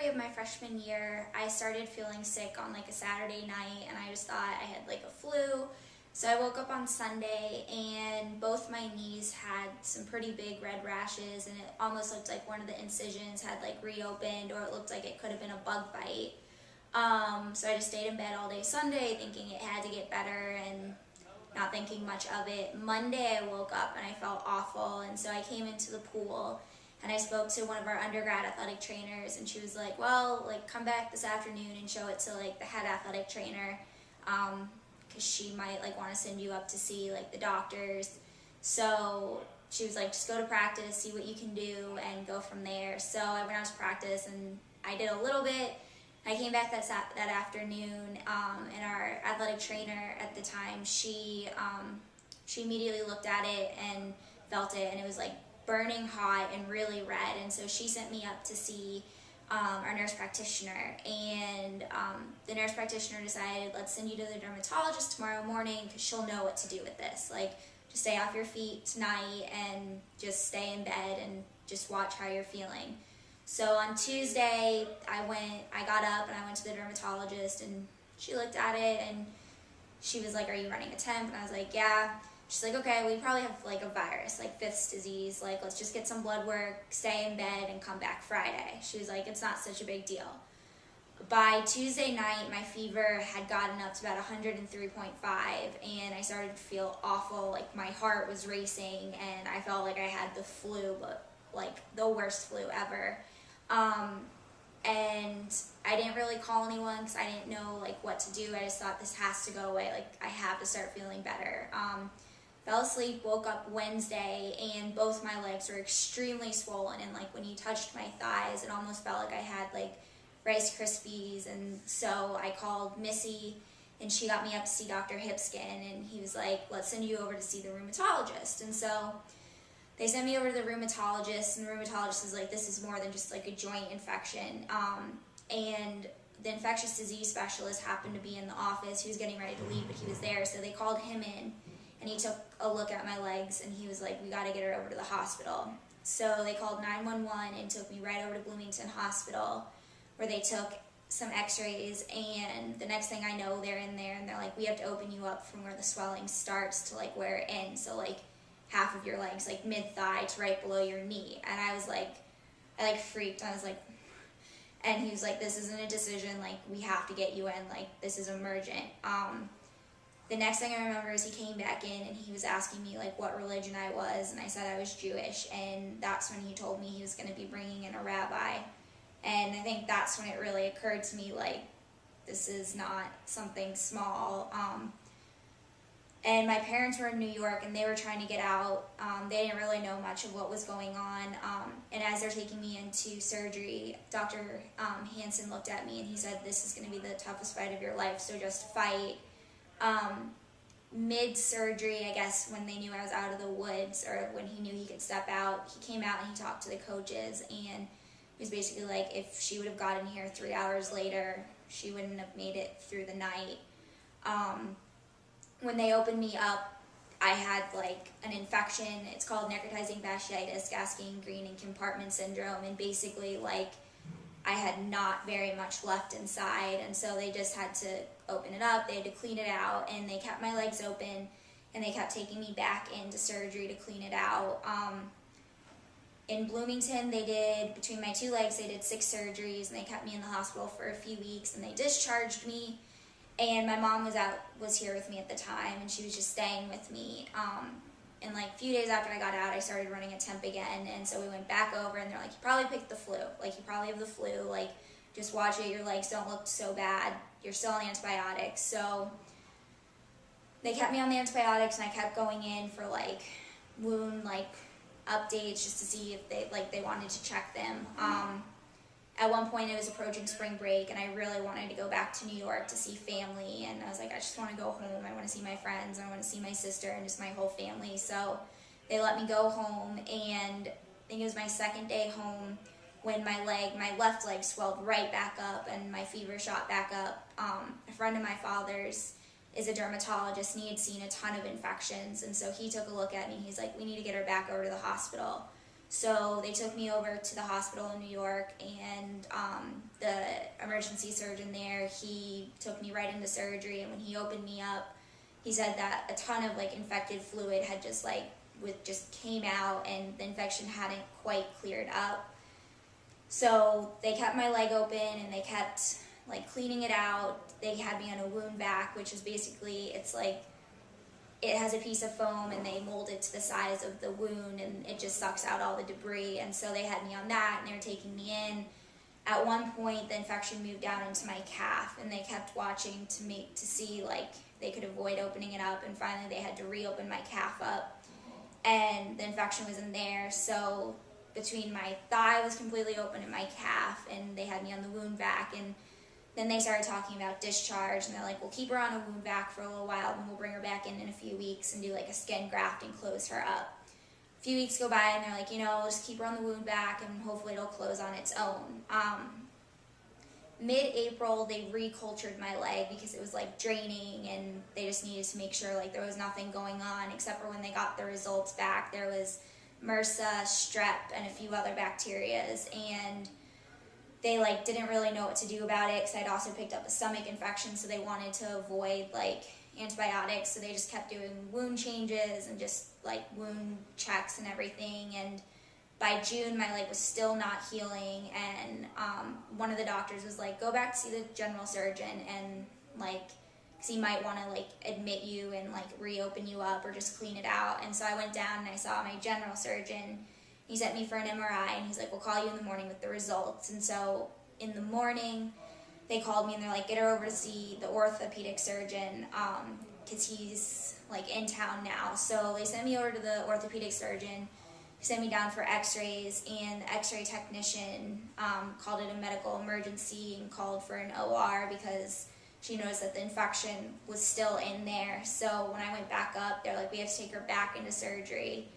of my freshman year, I started feeling sick on like a Saturday night, and I just thought I had like a flu. So I woke up on Sunday and both my knees had some pretty big red rashes, and it almost looked like one of the incisions had like reopened, or it looked like it could have been a bug bite. So I just stayed in bed all day Sunday thinking it had to get better and not thinking much of it. Monday I woke up and I felt awful, and so I came into the pool and I spoke to one of our undergrad athletic trainers, and she was like, well, like, come back this afternoon and show it to like the head athletic trainer, because she might like want to send you up to see like the doctors. So she was like, just go to practice, see what you can do, and go from there. So I went out to practice and I did a little bit. I came back that afternoon, and our athletic trainer at the time, she immediately looked at it and felt it, and it was like burning hot and really red. And so she sent me up to see our nurse practitioner, and the nurse practitioner decided, let's send you to the dermatologist tomorrow morning because she'll know what to do with this. Like, just stay off your feet tonight and just stay in bed and just watch how you're feeling. So on Tuesday, I got up and I went to the dermatologist, and she looked at it and she was like, are you running a temp? And I was like, yeah. She's like, okay, we probably have like a virus, like Fifth's disease. Like, let's just get some blood work, stay in bed, and come back Friday. She was like, it's not such a big deal. By Tuesday night, my fever had gotten up to about 103.5, and I started to feel awful. Like, my heart was racing, and I felt like I had the flu, but like the worst flu ever. And I didn't really call anyone because I didn't know like what to do. I just thought, this has to go away. Like, I have to start feeling better. Fell asleep, woke up Wednesday, and both my legs were extremely swollen, and like when you touched my thighs, it almost felt like I had like Rice Krispies. And so I called Missy, and she got me up to see Dr. Hipskin, and he was like, let's send you over to see the rheumatologist. And so they sent me over to the rheumatologist, and the rheumatologist was like, this is more than just like a joint infection. And the infectious disease specialist happened to be in the office. He was getting ready to leave, but he was there, so they called him in, and he took a look at my legs, and he was like, we got to get her over to the hospital. So they called 911 and took me right over to Bloomington Hospital, where they took some x-rays, and the next thing I know, they're in there, and they're like, we have to open you up from where the swelling starts to like where it ends. So like half of your legs, like mid-thigh to right below your knee. And I was like, I like freaked. I was like, and he was like, this isn't a decision, like we have to get you in, like this is emergent. The next thing I remember is he came back in and he was asking me like what religion I was, and I said I was Jewish, and that's when he told me he was going to be bringing in a rabbi. And I think that's when it really occurred to me, like, this is not something small. And my parents were in New York, and they were trying to get out. They didn't really know much of what was going on. And as they're taking me into surgery, Dr. Hansen looked at me and he said, this is going to be the toughest fight of your life, so just fight. Mid-surgery, I guess, when they knew I was out of the woods, or when he knew he could step out, he came out and he talked to the coaches, and he was basically like, if she would have gotten here 3 hours later, she wouldn't have made it through the night. When they opened me up, I had like an infection. It's called necrotizing fasciitis, gas gangrene, and compartment syndrome, and basically like I had not very much left inside, and so they just had to open it up, they had to clean it out, and they kept my legs open, and they kept taking me back into surgery to clean it out. In Bloomington, they did, between my two legs, they did 6 surgeries, and they kept me in the hospital for a few weeks, and they discharged me. And my mom was here with me at the time, and she was just staying with me. And like a few days after I got out, I started running a temp again, and so we went back over, and they're like, you probably picked the flu. Like, you probably have the flu. Like, just watch it. Your legs don't look so bad. You're still on antibiotics. So they kept me on the antibiotics, and I kept going in for like wound like updates just to see if they wanted to check them. At one point, it was approaching spring break, and I really wanted to go back to New York to see family, and I was like, I just want to go home. I want to see my friends, I want to see my sister, and just my whole family. So they let me go home, and I think it was my second day home when my left leg swelled right back up, and my fever shot back up. A friend of my father's is a dermatologist, and he had seen a ton of infections, and so he took a look at me. He's like, we need to get her back over to the hospital. So they took me over to the hospital in New York, and the emergency surgeon there, he took me right into surgery, and when he opened me up, he said that a ton of like infected fluid had just came out, and the infection hadn't quite cleared up. So they kept my leg open, and they kept like cleaning it out. They had me on a wound vac, which is basically, it's like, it has a piece of foam and they mold it to the size of the wound, and it just sucks out all the debris. And so they had me on that, and they were taking me in. At one point, the infection moved down into my calf, and they kept watching to see like they could avoid opening it up. And finally, they had to reopen my calf up, and the infection was in there. So between my thigh was completely open and my calf, and they had me on the wound vac, and then they started talking about discharge, and they're like, we'll keep her on a wound vac for a little while, and we'll bring her back in a few weeks and do like a skin graft and close her up. A few weeks go by, and they're like, we'll just keep her on the wound vac, and hopefully it'll close on its own. Mid-April, they recultured my leg because it was like draining, and they just needed to make sure like there was nothing going on, except for when they got the results back, there was MRSA, strep, and a few other bacterias, and they like didn't really know what to do about it because I'd also picked up a stomach infection, so they wanted to avoid like antibiotics, so they just kept doing wound changes and just like wound checks and everything. And by June, my leg was still not healing, and one of the doctors was like, go back to see the general surgeon, and like, because he might want to like admit you and like reopen you up or just clean it out. And so I went down and I saw my general surgeon. He sent me for an MRI, and he's like, we'll call you in the morning with the results. And so in the morning, they called me, and they're like, get her over to see the orthopedic surgeon, because he's like in town now. So they sent me over to the orthopedic surgeon. He sent me down for x-rays, and the x-ray technician called it a medical emergency and called for an OR because she noticed that the infection was still in there. So when I went back up, they're like, we have to take her back into surgery.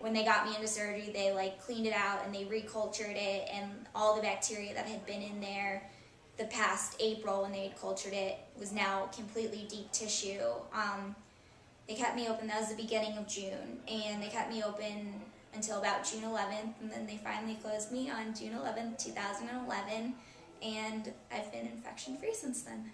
When they got me into surgery, they like cleaned it out and they recultured it, and all the bacteria that had been in there the past April when they had cultured it was now completely deep tissue. They kept me open, that was the beginning of June, and they kept me open until about June 11th, and then they finally closed me on June 11th, 2011, and I've been infection-free since then.